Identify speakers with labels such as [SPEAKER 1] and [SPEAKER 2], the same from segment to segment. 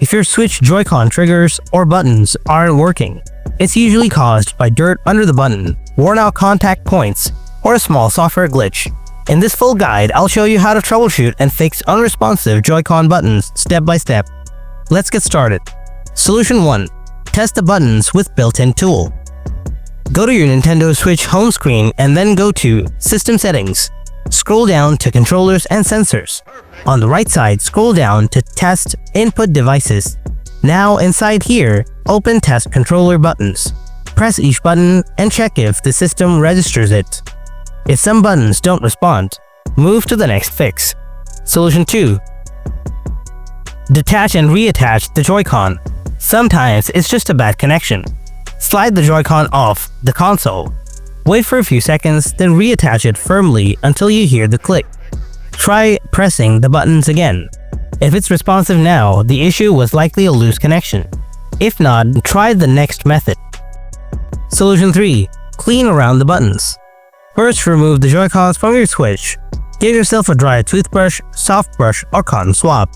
[SPEAKER 1] If your Switch Joy-Con triggers or buttons aren't working, it's usually caused by dirt under the button, worn-out contact points, or a small software glitch. In this full guide, I'll show you how to troubleshoot and fix unresponsive Joy-Con buttons step by step. Let's get started. Solution 1. Test the buttons with built-in tool. Go to your Nintendo Switch home screen and then go to System Settings. Scroll down to Controllers and Sensors. On the right side, scroll down to Test Input Devices. Now inside here, open Test Controller buttons. Press each button and check if the system registers it. If some buttons don't respond, move to the next fix. Solution 2. Detach and reattach the Joy-Con. Sometimes it's just a bad connection. Slide the Joy-Con off the console. Wait for a few seconds, then reattach it firmly until you hear the click. Try pressing the buttons again. If it's responsive now, the issue was likely a loose connection. If not, try the next method. Solution 3. Clean around the buttons. First, remove the Joy-Cons from your Switch. Give yourself a dry toothbrush, soft brush, or cotton swab.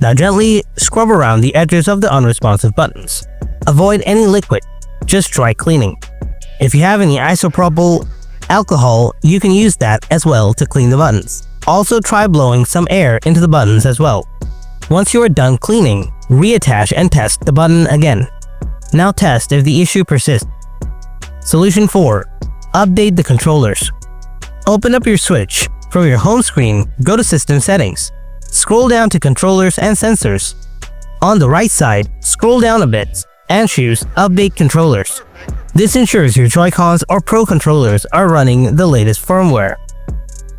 [SPEAKER 1] Now gently scrub around the edges of the unresponsive buttons. Avoid any liquid, just dry cleaning. If you have any isopropyl alcohol, you can use that as well to clean the buttons. Also try blowing some air into the buttons as well. Once you are done cleaning, reattach and test the button again. Now test if the issue persists. Solution 4. Update the controllers. Open up your Switch. From your home screen, go to System Settings. Scroll down to Controllers and Sensors. On the right side, scroll down a bit and choose Update Controllers. This ensures your Joy-Cons or Pro controllers are running the latest firmware.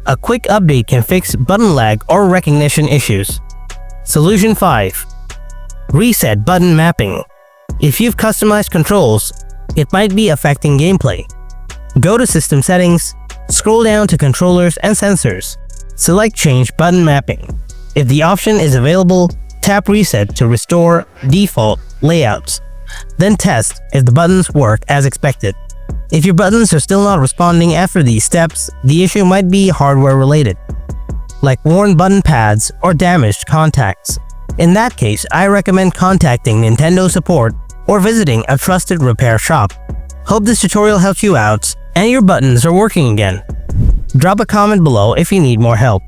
[SPEAKER 1] A quick update can fix button lag or recognition issues. Solution 5. Reset button mapping. If you've customized controls, it might be affecting gameplay. Go to System Settings, scroll down to Controllers and Sensors. Select Change Button Mapping. If the option is available, tap Reset to restore default layouts. Then test if the buttons work as expected. If your buttons are still not responding after these steps, the issue might be hardware related, like worn button pads or damaged contacts. In that case, I recommend contacting Nintendo support or visiting a trusted repair shop. Hope this tutorial helped you out and your buttons are working again. Drop a comment below if you need more help.